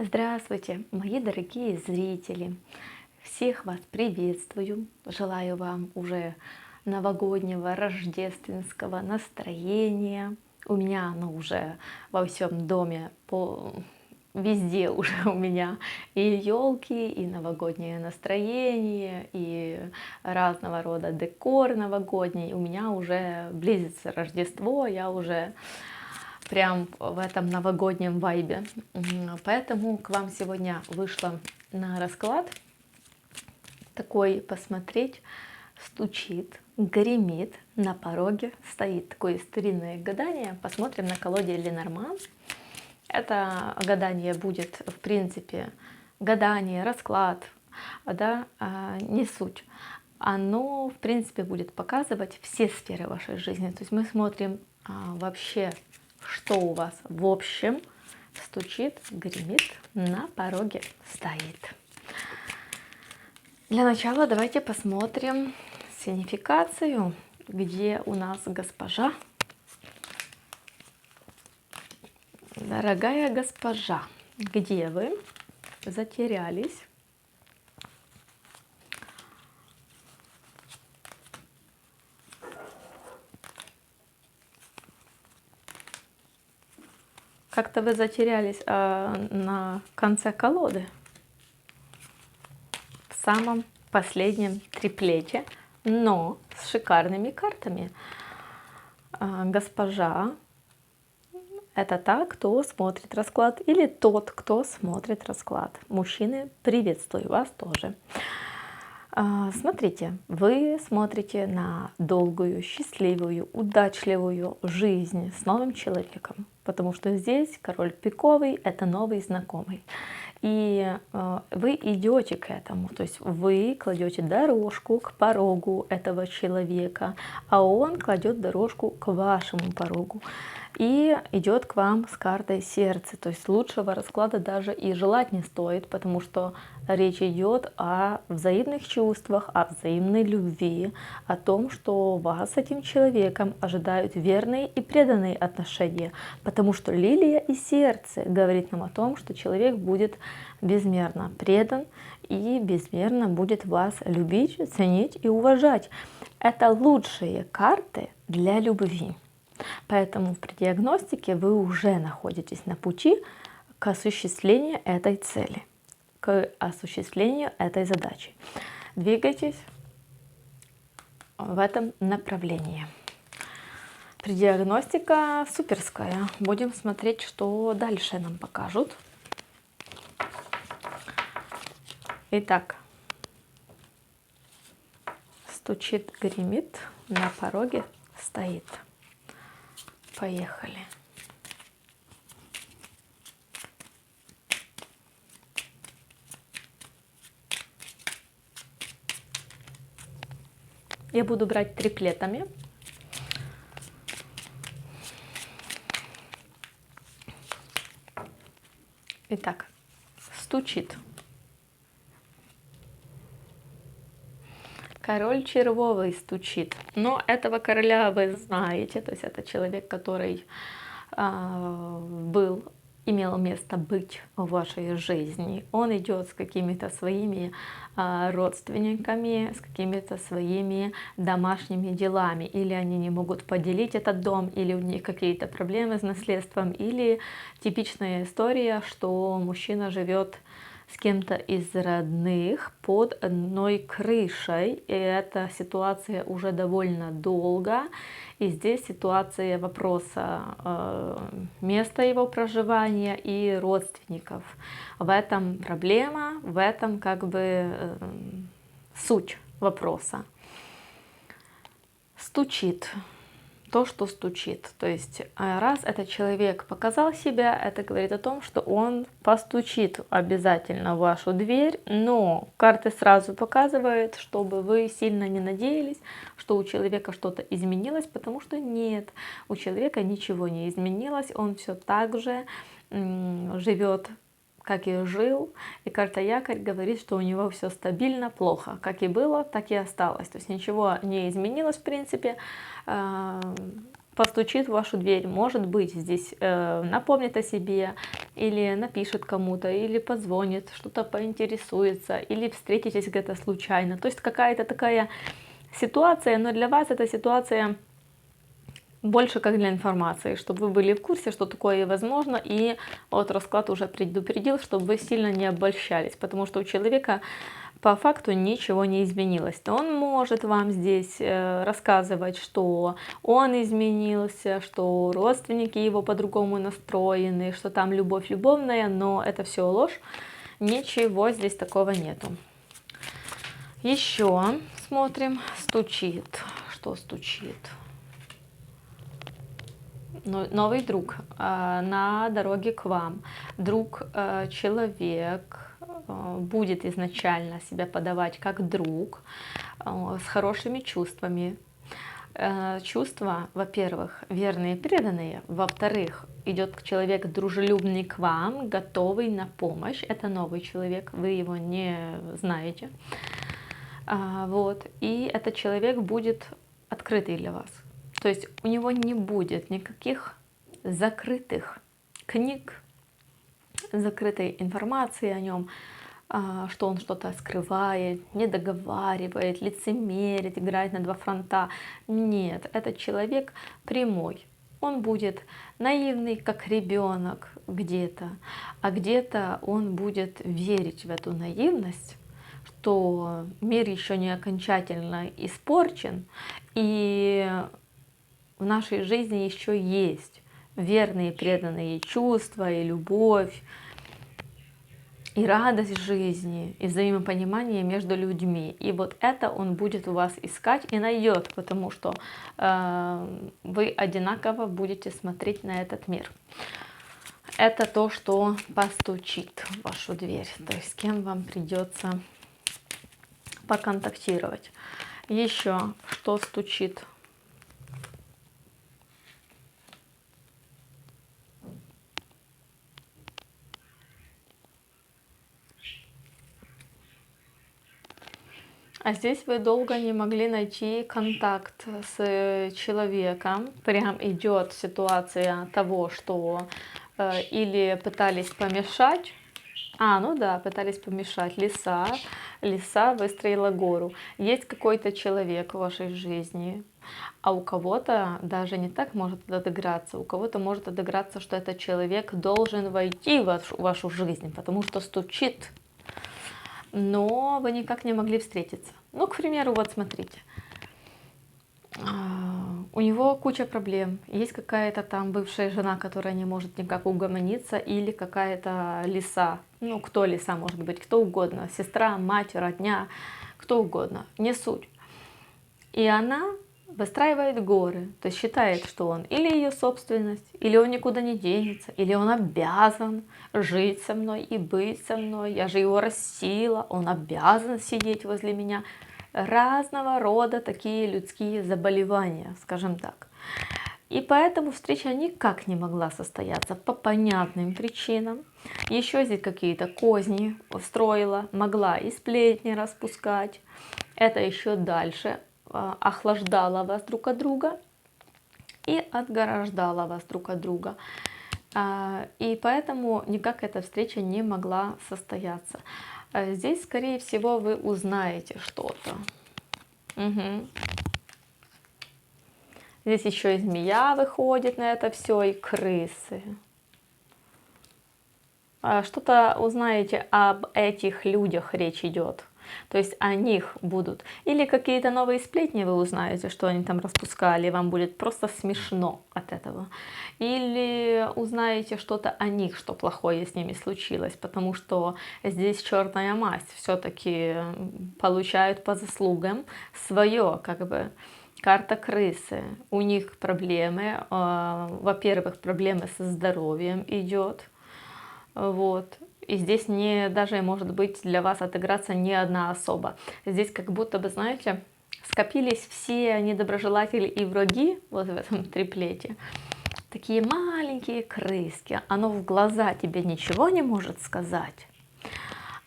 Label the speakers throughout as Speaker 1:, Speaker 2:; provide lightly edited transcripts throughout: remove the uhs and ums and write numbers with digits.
Speaker 1: Здравствуйте, мои дорогие зрители! Всех вас приветствую! Желаю вам уже новогоднего, рождественского настроения. У меня оно уже во всем доме, везде уже у меня и елки, и новогоднее настроение, и разного рода декор новогодний. У меня уже близится Рождество, я уже прям в этом новогоднем вайбе. Поэтому к вам сегодня вышла на расклад такой посмотреть. Стучит, гремит, на пороге стоит. Такое старинное гадание. Посмотрим на колоде Ленорман. Это гадание будет, в принципе, гадание, расклад, да, не суть. Оно, в принципе, будет показывать все сферы вашей жизни. То есть мы смотрим вообще, что у вас в общем стучит, гремит, на пороге стоит. Для начала давайте посмотрим сигнификацию, где у нас госпожа. Дорогая госпожа, где вы затерялись? Как-то вы затерялись на конце колоды, в самом последнем триплете, но с шикарными картами. Госпожа — это та, кто смотрит расклад, или тот, кто смотрит расклад. Мужчины, приветствую вас тоже. Смотрите, вы смотрите на долгую, счастливую, удачливую жизнь с новым человеком, потому что здесь король пиковый — это новый знакомый. И вы идете к этому, то есть вы кладете дорожку к порогу этого человека, а он кладет дорожку к вашему порогу и идет к вам с картой сердца. То есть лучшего расклада даже и желать не стоит, потому что речь идет о взаимных чувствах, о взаимной любви, о том, что вас с этим человеком ожидают верные и преданные отношения, потому что лилия и сердце говорит нам о том, что человек будет безмерно предан и безмерно будет вас любить, ценить и уважать. Это лучшие карты для любви. Поэтому при диагностике вы уже находитесь на пути к осуществлению этой цели, к осуществлению этой задачи. Двигайтесь в этом направлении. Предиагностика суперская. Будем смотреть, что дальше нам покажут. Итак, стучит, гремит, на пороге стоит. Поехали. Я буду брать триплетами. Итак, стучит. Король червовый стучит. Но этого короля вы знаете, то есть это человек, который имел место быть в вашей жизни. Он идет с какими-то своими родственниками, с какими-то своими домашними делами. Или они не могут поделить этот дом, или у них какие-то проблемы с наследством, или типичная история, что мужчина живет с кем-то из родных под одной крышей. И эта ситуация уже довольно долго. И здесь ситуация вопроса места его проживания и родственников. В этом проблема, в этом как бы суть вопроса. Стучит. То, что стучит. То есть раз этот человек показал себя, это говорит о том, что он постучит обязательно в вашу дверь, но карты сразу показывают, чтобы вы сильно не надеялись, что у человека что-то изменилось, потому что нет, у человека ничего не изменилось, он все так же живет, как и жил, и карта якорь говорит, что у него все стабильно, плохо. Как и было, так и осталось. То есть ничего не изменилось, в принципе. постучит в вашу дверь, может быть, здесь напомнит о себе, или напишет кому-то, или позвонит, что-то поинтересуется, или встретитесь где-то случайно. То есть какая-то такая ситуация, но для вас эта ситуация больше как для информации, чтобы вы были в курсе, что такое возможно, и вот расклад уже предупредил, чтобы вы сильно не обольщались, потому что у человека по факту ничего не изменилось. Он может вам здесь рассказывать, что он изменился, что родственники его по-другому настроены, что там любовь любовная, но это все ложь, ничего здесь такого нету. Еще смотрим, стучит, что стучит. Новый друг на дороге к вам. Друг, человек будет изначально себя подавать как друг, с хорошими чувствами. Чувства, во-первых, верные и преданные. Во-вторых, идет человек дружелюбный к вам, готовый на помощь. Это новый человек, вы его не знаете. Вот. И этот человек будет открытый для вас. То есть у него не будет никаких закрытых книг, закрытой информации о нем, что он что-то скрывает, не договаривает, лицемерит, играет на два фронта. Нет, этот человек прямой. Он будет наивный, как ребенок где-то, а где-то он будет верить в эту наивность, что мир еще не окончательно испорчен, и в нашей жизни еще есть верные, преданные чувства, и любовь, и радость жизни, и взаимопонимание между людьми. И вот это он будет у вас искать и найдет, потому что вы одинаково будете смотреть на этот мир. Это то, что постучит в вашу дверь, то есть с кем вам придется поконтактировать. Еще что стучит? А здесь вы долго не могли найти контакт с человеком. Прям идет ситуация того, что или пытались помешать. Ну да, пытались помешать. Лиса выстроила гору. Есть какой-то человек в вашей жизни, а у кого-то даже не так может отыграться. У кого-то может отыграться, что этот человек должен войти в вашу жизнь, потому что стучит. Но вы никак не могли встретиться. Ну, к примеру, вот смотрите. У него куча проблем. Есть какая-то там бывшая жена, которая не может никак угомониться, или какая-то лиса. Ну, кто лиса может быть, кто угодно. Сестра, мать, родня, кто угодно. Не суть. И она выстраивает горы, то есть считает, что он или ее собственность, или он никуда не денется, или он обязан жить со мной и быть со мной, я же его растила, он обязан сидеть возле меня. Разного рода такие людские заболевания, скажем так. И поэтому встреча никак не могла состояться по понятным причинам. Еще здесь какие-то козни устроила, могла и сплетни распускать. Это еще дальше охлаждала вас друг от друга и отгораждала вас друг от друга. И поэтому никак эта встреча не могла состояться. Здесь, скорее всего, вы узнаете что-то. Угу. Здесь еще и змея выходит на это все, и крысы. Что-то узнаете об этих людях, речь идет. То есть о них будут. Или какие-то новые сплетни вы узнаете, что они там распускали, и вам будет просто смешно от этого. Или узнаете что-то о них, что плохое с ними случилось, потому что здесь черная масть. Все-таки получают по заслугам свое, как бы. Карта крысы. У них проблемы. Во-первых, проблемы со здоровьем идет. Вот. И здесь даже может быть для вас отыграться не одна особа. Здесь как будто бы, знаете, скопились все недоброжелатели и враги вот в этом триплете. Такие маленькие крыски. Оно в глаза тебе ничего не может сказать.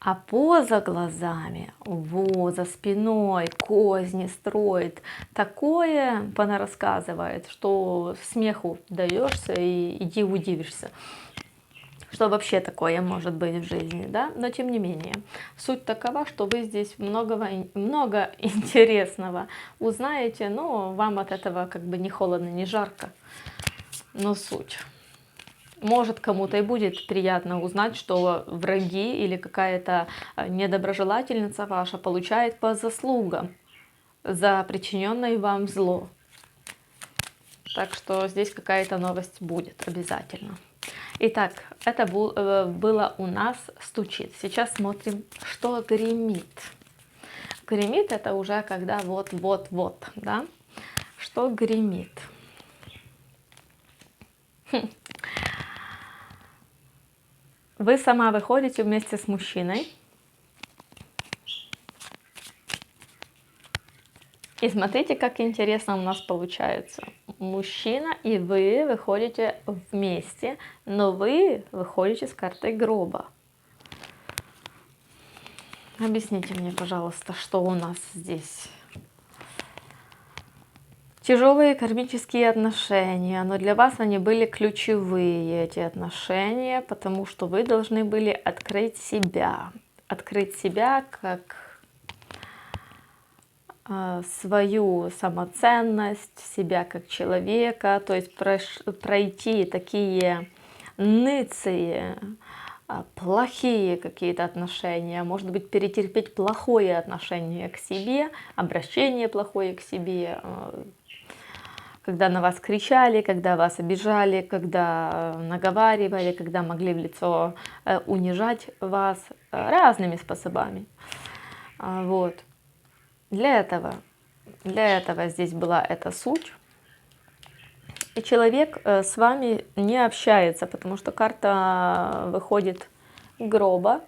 Speaker 1: А поза глазами, за спиной козни строит, такое понарассказывает, что смеху даешься и иди удивишься, что вообще такое может быть в жизни, да? Но тем не менее, суть такова, что вы здесь много интересного узнаете, но вам от этого как бы не холодно, не жарко, но суть. Может, кому-то и будет приятно узнать, что враги или какая-то недоброжелательница ваша получает по заслугам за причиненное вам зло. Так что здесь какая-то новость будет обязательно. Итак, это было у нас стучит. Сейчас смотрим, что гремит. Гремит это уже когда вот, да? Что гремит? Вы сама выходите вместе с мужчиной. И смотрите, как интересно у нас получается. Мужчина и вы выходите вместе, но вы выходите с картой гроба. Объясните мне, пожалуйста, что у нас здесь? Тяжелые кармические отношения, но для вас они были ключевые, эти отношения, потому что вы должны были открыть себя как свою самоценность, себя как человека, то есть пройти такие ныцые, плохие какие-то отношения, может быть, перетерпеть плохое отношение к себе, обращение плохое к себе, когда на вас кричали, когда вас обижали, когда наговаривали, когда могли в лицо унижать вас разными способами. Вот. Для этого здесь была эта суть. И человек с вами не общается, потому что карта выходит гроба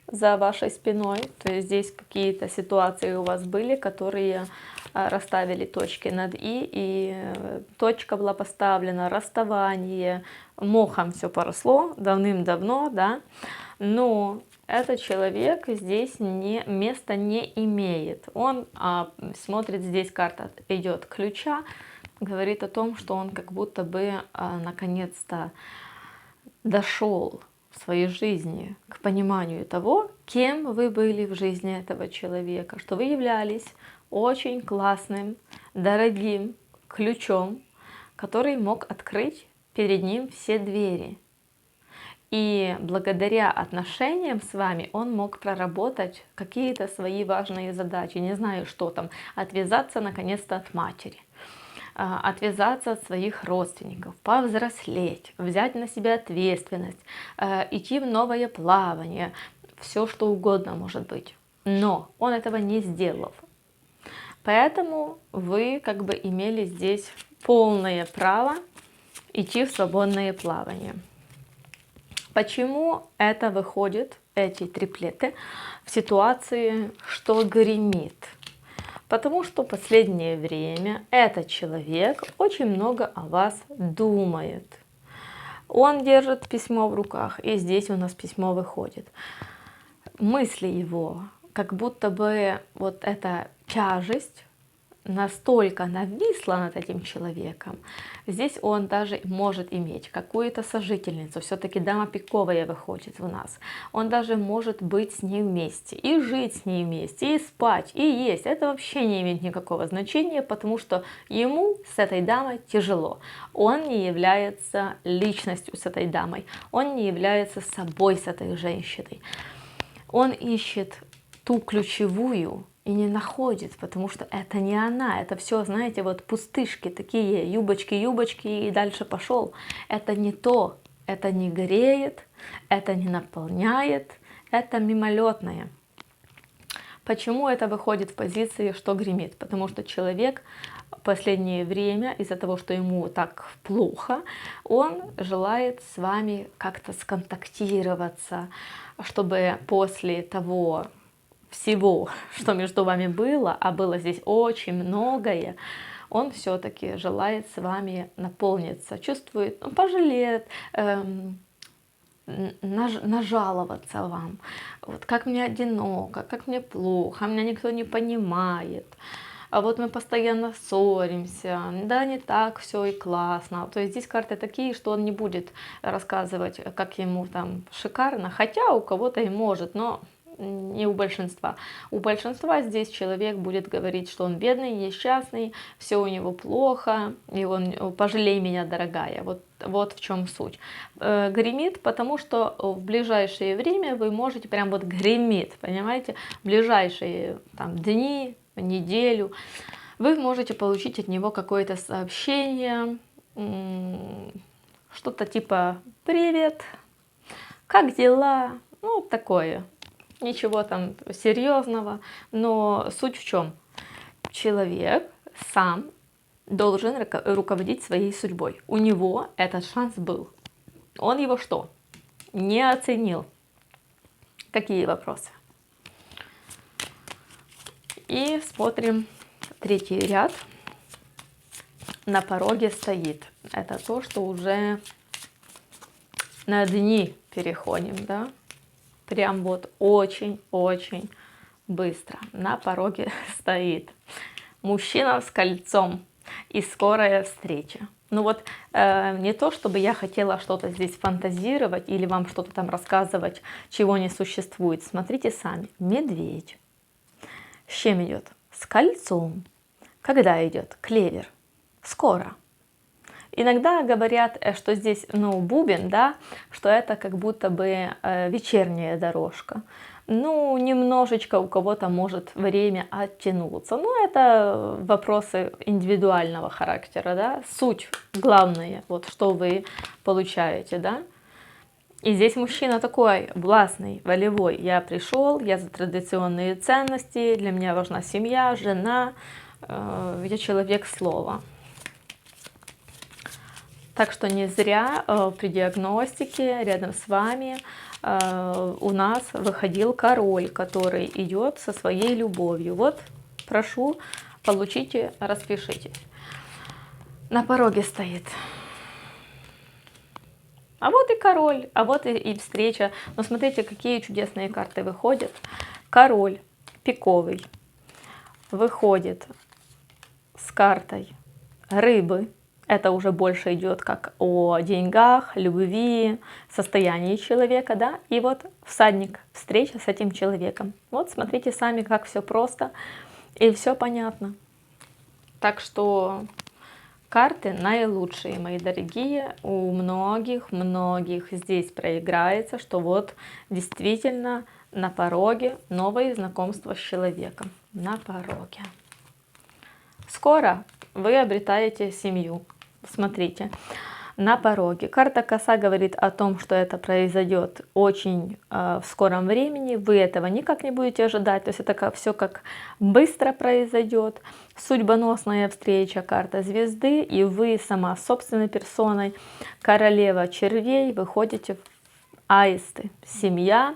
Speaker 1: за вашей спиной. То есть здесь какие-то ситуации у вас были, которые расставили точки над и точка была поставлена, расставание, мохом все поросло давным-давно, да, но этот человек здесь места не имеет. Он смотрит, здесь карта идет ключа, говорит о том, что он как будто бы наконец-то дошел в своей жизни к пониманию того, кем вы были в жизни этого человека, что вы являлись очень классным, дорогим ключом, который мог открыть перед ним все двери. И благодаря отношениям с вами он мог проработать какие-то свои важные задачи. Не знаю, что там. Отвязаться наконец-то от матери. Отвязаться от своих родственников, повзрослеть, взять на себя ответственность, идти в новое плавание. Все, что угодно может быть. Но он этого не сделал. Поэтому вы как бы имели здесь полное право идти в свободное плавание. Почему это выходит, эти триплеты, в ситуации, что гремит? Потому что в последнее время этот человек очень много о вас думает. Он держит письмо в руках, и здесь у нас письмо выходит. Мысли его, как будто бы вот эта тяжесть настолько нависла над этим человеком. Здесь он даже может иметь какую-то сожительницу. Все-таки дама пиковая выходит у нас. Он даже может быть с ней вместе, и жить с ней вместе, и спать, и есть. Это вообще не имеет никакого значения, потому что ему с этой дамой тяжело. Он не является личностью с этой дамой. Он не является собой с этой женщиной. Он ищет ту ключевую, и не находит, потому что это не она, это все, знаете, вот пустышки такие, юбочки, и дальше пошел. Это не то, это не греет, это не наполняет, это мимолетное. Почему это выходит в позиции, что гремит? Потому что человек в последнее время, из-за того, что ему так плохо, он желает с вами как-то сконтактироваться, чтобы после того всего, что между вами было, а было здесь очень многое, он все-таки желает с вами наполниться, чувствует, пожалеет, нажаловаться вам, вот как мне одиноко, как мне плохо, меня никто не понимает, а вот мы постоянно ссоримся, да, не так все и классно. То есть здесь карты такие, что он не будет рассказывать, как ему там шикарно, хотя у кого-то и может, но не у большинства. У большинства здесь человек будет говорить, что он бедный, несчастный, все у него плохо, и он пожалей меня, дорогая. Вот в чем суть. Гремит, потому что в ближайшее время вы можете прям вот гремит, понимаете, в ближайшие там дни, неделю вы можете получить от него какое-то сообщение, что-то типа «Привет, как дела?» Ну, такое. Ничего там серьезного, но суть в чем? Человек сам должен руководить своей судьбой. У него этот шанс был. Он его что? Не оценил. Какие вопросы? И смотрим третий ряд. На пороге стоит. Это то, что уже на дни переходим, да? Прям вот очень-очень быстро. На пороге стоит мужчина с кольцом и скорая встреча. Ну вот не то, чтобы я хотела что-то здесь фантазировать или вам что-то там рассказывать, чего не существует. Смотрите сами. Медведь. С чем идет? С кольцом. Когда идет? Клевер. Скоро. Иногда говорят, что здесь, бубен, да, что это как будто бы вечерняя дорожка. Ну, немножечко у кого-то может время оттянуться. Но это вопросы индивидуального характера, да. Суть главная, вот что вы получаете, да. И здесь мужчина такой властный, волевой. Я пришел, я за традиционные ценности, для меня важна семья, жена, я человек слова. Так что не зря при диагностике рядом с вами у нас выходил король, который идет со своей любовью. Вот, прошу, получите, распишитесь. На пороге стоит. А вот и король, а вот и встреча. Но смотрите, какие чудесные карты выходят. Король пиковый выходит с картой рыбы. Это уже больше идет как о деньгах, любви, состоянии человека, да. И вот всадник, встреча с этим человеком. Вот смотрите сами, как все просто и все понятно. Так что карты наилучшие, мои дорогие. У многих здесь проиграется, что вот действительно на пороге новое знакомство с человеком. На пороге. Скоро вы обретаете семью. Смотрите, на пороге. Карта коса говорит о том, что это произойдет очень в скором времени. Вы этого никак не будете ожидать. То есть это все как быстро произойдет. Судьбоносная встреча, карта звезды. И вы сама собственной персоной, королева червей, выходите в аисты. Семья,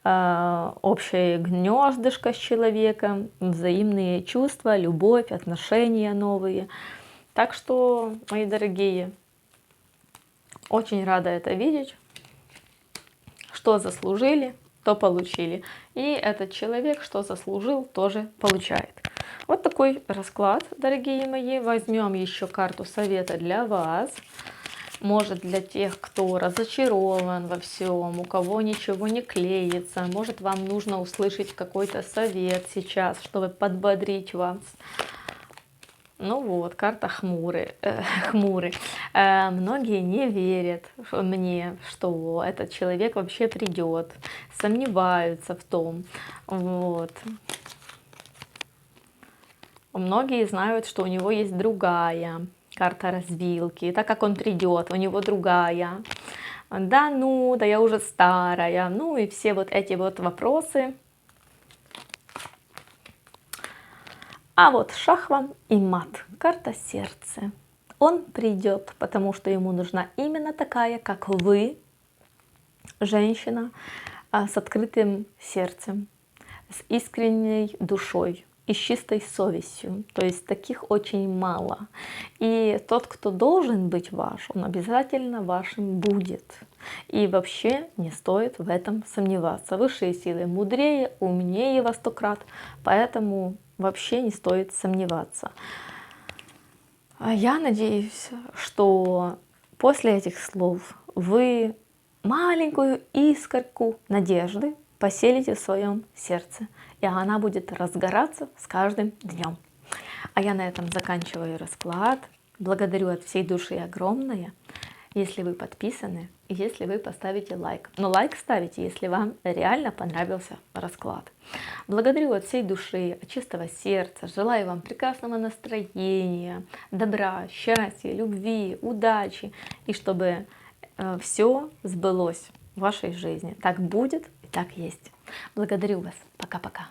Speaker 1: общее гнездышко с человеком, взаимные чувства, любовь, отношения новые. Так что, мои дорогие, очень рада это видеть. Что заслужили, то получили. И этот человек, что заслужил, тоже получает. Вот такой расклад, дорогие мои. Возьмем еще карту совета для вас. Может, для тех, кто разочарован во всем, у кого ничего не клеится. Может, вам нужно услышать какой-то совет сейчас, чтобы подбодрить вас. Ну вот, карта хмурый. Многие не верят мне, что этот человек вообще придет. Сомневаются в том. Вот. Многие знают, что у него есть другая карта развилки. И так как он придет, у него другая. Да ну, да я уже старая. Ну и все вот эти вот вопросы. А вот шах вам и мат, карта сердца. Он придет, потому что ему нужна именно такая, как вы, женщина, с открытым сердцем, с искренней душой, и с чистой совестью. То есть таких очень мало. И тот, кто должен быть ваш, он обязательно вашим будет. И вообще не стоит в этом сомневаться. Высшие силы мудрее, умнее во 100 крат, поэтому вообще не стоит сомневаться. Я надеюсь, что после этих слов вы маленькую искорку надежды поселите в своем сердце, и она будет разгораться с каждым днем. А я на этом заканчиваю расклад. Благодарю от всей души огромное, если вы подписаны, и если вы поставите лайк. Но лайк ставите, если вам реально понравился расклад. Благодарю от всей души, от чистого сердца. Желаю вам прекрасного настроения, добра, счастья, любви, удачи. И чтобы все сбылось в вашей жизни. Так будет и так есть. Благодарю вас. Пока-пока.